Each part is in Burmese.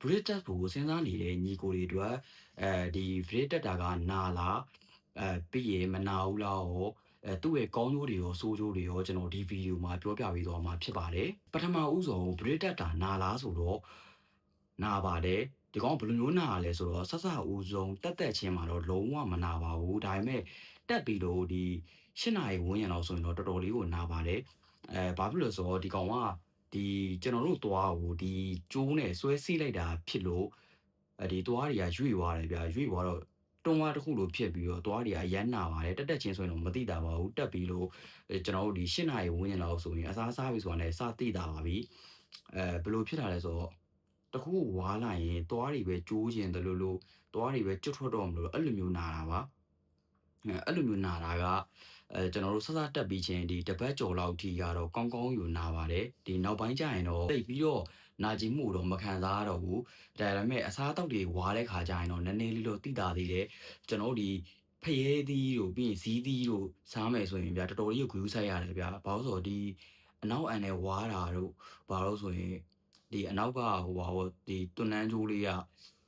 British ကိုစဉ်းစားနေတဲ့ညီကိုတွေအတွက်ဒီ British တက်တာကနာလားပြီးရင်မနာဘူးလားရောသူ့ရဲ့ကောင်းကျိုးတွေရောဆိုးကျိုးတွေရောကျွန်တော်ဒီဗီဒီယိုမှာပြောပြပေးသွားမှာဖြစ်ပါတယ်ပထမဦးဆုံး British တက်တာနာလားဆိုတော့နာပါတယ်ဒီကောင်ဘယ်လိုမျိုးနာလဲဆိုတော့ဆက်ဦးဆုံးတက်ချင်းမှာတော့လုံးဝမနာပါဘူးဒါပေမဲ့တက်ပြီးတော့ဒီ8နာရီဝန်းကျင်လောက်ဆိုရင်တော့တော်တော်လေးကိုနာပါတယ်ဘာဖြစ်လို့ဆိုတော့ဒီကောင်ကဒီကျွန်တော်တို့သွားကိုဒီကျိုးနဲ့ဆွဲစီးလိုက်တာဖြစ်လို့ဒီသွားတွေကရွေ့သွားတယ်ဗျရွေ့သွားတော့တွန်းဝါတစ်ခုလိုဖြစ်ပြီးတော့သွားတွေကအရန်နာပါတယ်တက်ချင်းဆိုရင်တော့မသိတာပါဘူးတက်ပြီးလို့ကျွန်တော်တို့ဒီ8နာရီဝန်းကျင်လောက်ဆိုရင်အစားစားပြီဆိုတာနဲ့စသိတာပါပြီဘယ်လိုဖြစ်တာလဲဆိုတော့တခုဝါလာရင်သွားတွေပဲကျိုးကျင်တယ်လို့သွားတွေပဲကျွတ်ထွက်တော့မလို့အဲ့လိုမျိုးနာတာပါအဲ့လိုမျိုးနာတာကကျွန်တော်တို့စတက်ပြီးချင်းဒီတပတ်ကျော်လောက်ထိကတော့ကောင်းကောင်းယူနာပါတယ်ဒီနောက်ပိုင်းကျရင်တော့တိတ်ပြီးတော့နာကျင်မှုတော့မခံစားရတော့ဘူးဒါပေမဲ့အစားအသောက်တွေဝါတဲ့ခါကျရင်တော့နည်းနည်းလေးတော့တိတာသေးတယ်ကျွန်တော်တို့ဒီဖရဲသီးတို့ပြီးရင်ဇီးသီးတို့စားမယ်ဆိုရင်ဗျာတော်တော်လေးကိုဂရုစိုက်ရတယ်ဗျာဘာလို့ဆိုတော့ဒီအနောက်အန်နဲ့ဝါတာတို့ဘာလို့ဆိုရင်ဒီအနောက်ကဟိုပါဟိုဒီတွန်းနှန်းကျိုးလေးက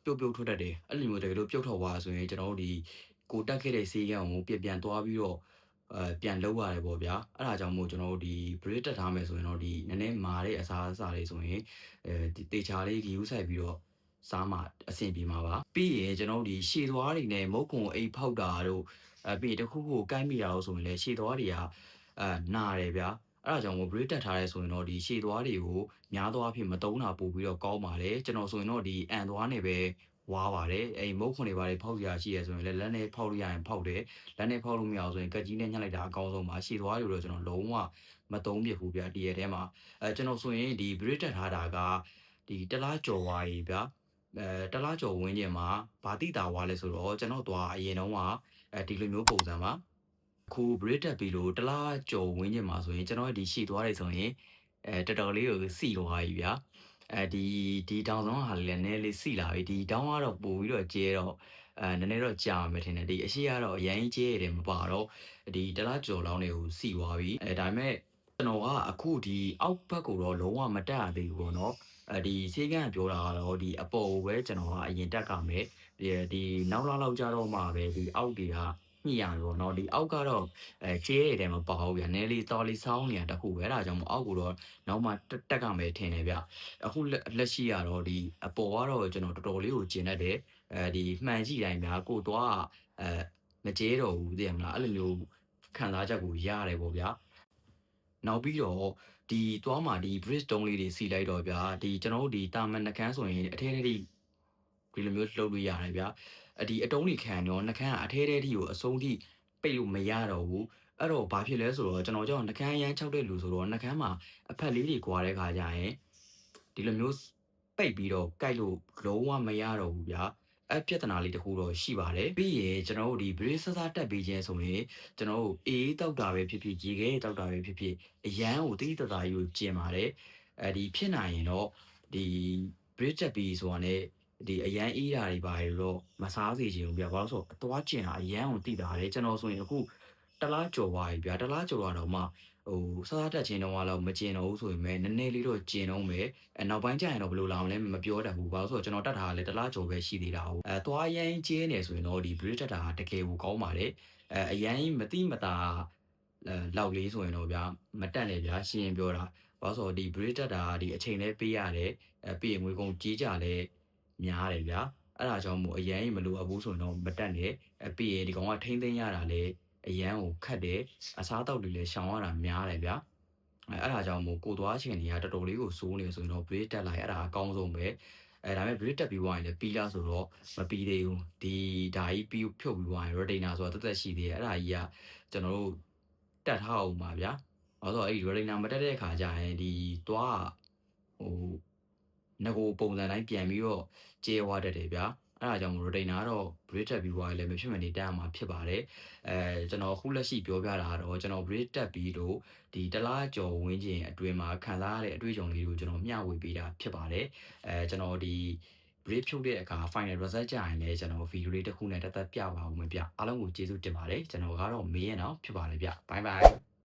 ပြုတ်ထွက်တတ်တယ်အဲ့လိုမျိုးတကယ်လို့ပြုတ်ထွက်သွားဆိုရင်ကျွန်တော်တို့ဒီကိုတက်ခဲ့တဲ့ဆေးကံကိုပြန်သွားပြီးတော့ပြန်လောက်ရတယ်ပေါ့ဗျာအဲ့ဒါကြောင့်မို့ကျွန်တော်တို့ဒီ break တက်ထားမယ်ဆိုရင်တော့ဒီနည်းနည်းမာတဲ့အစားအစာတွေဆိုရင်ဒီတေချာလေးဂီယူဆိုင်ပြီးတော့စားမှအဆင်ပြေမှာပါပြီးရင်ကျွန်တော်တို့ဒီရှည်သွားတွေနဲ့မုတ်ခွန်အိတ်ဖောက်တာတို့ပြီးရင်တခုခုကိုက်မိတာလို့ဆိုရင်လည်းရှည်သွားတွေကနာတယ်ဗျာအဲ့ဒါကြောင့်မို့ break တက်ထားရဲဆိုရင်တော့ဒီရှည်သွားတွေကိုများသောအားဖြင့်မတုံးတာပို့ပြီးတော့ကောင်းပါတယ်ကျွန်တော်ဆိုရင်တော့ဒီအန်သွားနဲ့ပဲဝါပါတယ်မုတ်ခွန်တွေပါလေဖောက်ရရှိရဆိုရင်လည်းလက်နဲ့ဖောက်လို့ရရင်ဖောက်တယ်လက်နဲ့ဖောက်လို့မရအောင်ဆိုရင်ကက်ကြီးနဲ့ညှက်လိုက်တာအကောင်းဆုံးပါရှည်သွားတွေတော့ကျွန်တော်လုံးဝမတုံးပြဘူးဗျာဒီရဲထဲမှာကျွန်တော်ဆိုရင်ဒီ break တက်ထားတာကဒီတလားကြော်ဝါးကြီးဗျာတလားကြော်ဝင်းကျင်မှာဗာတိတာဝါလဲဆိုတော့ကျွန်တော်သွားအရင်တုန်းကဒီလိုမျိုးပုံစံပါခု break တက်ပြီးလို့တလားကြော်ဝင်းကျင်မှာဆိုရင်ကျွန်တော်ဒီရှည်သွားတယ်ဆိုရင်တော်တော်လေးကိုစီသွားပြီဗျာဒီတောင်ဆောင်ဟာလည်းနည်းလေးစီလာပြီဒီတောင်ကတော့ပို့ပြီးတော့ကျဲတော့နည်းနည်းတော့ကြာမယ်ထင်တယ်ဒီအရှိကတော့အရင်ကျဲရတယ်မပါတော့ဒီတလားကြော်လောင်းတွေကိုစီသွားပြီဒါပေမဲ့ကျွန်တော်ကအခုဒီအောက်ဘက်ကိုတော့လုံးဝမတက်ရသေးဘူးပေါ့နော်ဒီဆေးကန်းပြောတာကတော့ဒီအပေါ်ကိုပဲကျွန်တော်ကအရင်တက်ကမယ်ဒီနောက်လောက်ကြတော့မှပဲဒီအောက်တွေကညှိရမယ်ပေါ့နော်ဒီအောက်ကတော့ကျဲရတယ်မပါဘူးဗျာနည်းလေးတော်လေးဆောင်းနေတာတခုပဲအဲ့ဒါကြောင့်မို့အောက်ကိုတော့နောက်မှတက်ကမယ်ထင်တယ်ဗျအခုလက်ရှိကတော့ဒီအပေါ်ကတော့ကျွန်တော်တော်တော်လေးကိုကျင်တတ်တယ်ဒီမှန်ကြည့်တိုင်းများကိုသွားမကျဲတော့ဘူးသိရမလားအဲ့လိုမျိုးခံစားချက်ကိုရတယ်ပေါ့ဗျာနောက်ပြီးတော့ဒီသွားမှာဒီ bridge တုံးလေးတွေစီလိုက်တော့ဗျာဒီကျွန်တော်တို့ဒီတာမန်နှကန်းဆိုရင်အထဲထဲထိဒီလိုမျိုးလှုပ်လို့ရတယ်ဗျာဒီအတုံးတွေခံတော့နှကန်းကအထဲထဲထိကိုအဆုံးထိပိတ်လို့မရတော့ဘူးအဲ့တော့ဘာဖြစ်လဲဆိုတော့ကျွန်တော်ကြောင့်နှကန်းရမ်းချောက်တဲ့လူဆိုတော့နှကန်းမှာအဖက်လေးတွေကွာတဲ့ခါကျရင်ဒီလိုမျိုးပိတ်ပြီးတော့ကြိုက်လို့လုံးဝမရတော့ဘူးဗျာအဲ့ပြဿနာလေးတခုတော့ရှိပါတယ်ပြီးရင်ကျွန်တော်တို့ဒီ brace ဆဆတက်ပြီးခြင်းဆိုရင်ကျွန်တော်တို့အေးတောက်တာပဲဖြစ်ဖြစ်ရေခဲတောက်တာပဲဖြစ်ဖြစ်အရန်ကိုတိတိတသားကြီးကိုကျင်ပါတယ်ဒီဖြစ်နိုင်ရင်တော့ဒီ brace တက်ပြီးဆိုတာ ਨੇ ဒီအရန်အေးတာတွေပါရတော့မစားစေချင်ဘူးဗျာဘာလို့ဆိုတော့အသွားကျင်တာအရန်ကိုတိတာတယ်ကျွန်တော်ဆိုရင်အခုတလားကြော်သွားပြီဗျာတလားကြော်သွားတော့မှဟိုဆဆတက်ချင်းတော့တော့မကျင်တော့ဘူးဆိုရင်ပဲနည်းနည်းလေးတော့ကျင်တော့မယ်နောက်ပိုင်းကျရင်တော့ဘယ်လိုလာအောင်လဲမပြောတတ်ဘူးဘာလို့ဆိုတော့ကျွန်တော်တက်ထားတာလေတလားကြော်ပဲရှိသေးတာဟုတ်သွားရမ်းကျင်းနေဆိုရင်တော့ဒီ brace တက်တာတကယ်ကိုကောင်းပါတယ်အရန်မတိမတာလောက်လေးဆိုရင်တော့ဗျာမတက်နဲ့ဗျာရှင်းရင်ပြောတာဘာလို့ဆိုတော့ဒီ brace တက်တာဒီအချိန်လဲပေးရတယ်ပြီးရင်ငွေကုန်ကြီးကြလဲများတယ်ဗျာအဲ့ဒါကြောင့်မို့အရန်မလိုအပ်ဘူးဆိုရင်တော့မတက်နဲ့ပြီးရင်ဒီကောင်ကထိမ့်သိမ်းရတာလေအရန်ကိုခတ်တယ်အစားတောက်တွေလည်းရှောင်ရတာများတယ်ဗျာအဲ့ဒါကြောင့်မို့ကိုသွားချင်တွေကတော်တော်လေးကိုစိုးနေဆိုရင်တော့ brace တက်လိုက်အဲ့ဒါအကောင်းဆုံးပဲဒါပေမဲ့ brace တက်ပြီးသွားရင်လည်းပြီးလားဆိုတော့မပြီးသေးဘူးဒီဓာကြီးပြီးဖြုတ်ပြီးသွားရင် retainer ဆိုတာတက်ရှိသေးတယ်အဲ့ဒါကြီးကကျွန်တော်တို့တက်ထားအောင်ပါဗျာဘာလို့ဆိုတော့အဲ့ retainer မတက်တဲ့အခါကျရင်ဒီသွားဟိုငကိုပုံစံတိုင်းပြန်ပြီးတော့ကျဲသွားတတ်တယ်ဗျာအဲ့ဒါကြောင့်မို့ retainer ကတော့ brace တက်ပြီးသွားရင်လည်းမဖြစ်မနေတက်ရမှာဖြစ်ပါတယ်ကျွန်တော်အခုလက်ရှိပြောပြတာကတော့ကျွန်တော် brace တက်ပြီးတော့ဒီတလားကျော်ဝင်းကျင်အတွင်းမှာခံစားရတဲ့အတွေ့အကြုံလေးကိုကျွန်တော်မျှဝေပေးတာဖြစ်ပါတယ်ကျွန်တော်ဒီ brace ဖြုတ်တဲ့အခါ final result ကြရင်လည်းကျွန်တော်ဗီဒီယိုလေးတစ်ခုနဲ့တက်ပြပါဦးမယ်ဗျအားလုံးကိုကျေးဇူးတင်ပါတယ်ကျွန်တော်ကတော့မေးရအောင်ဖြစ်ပါတယ်ဗျ bye bye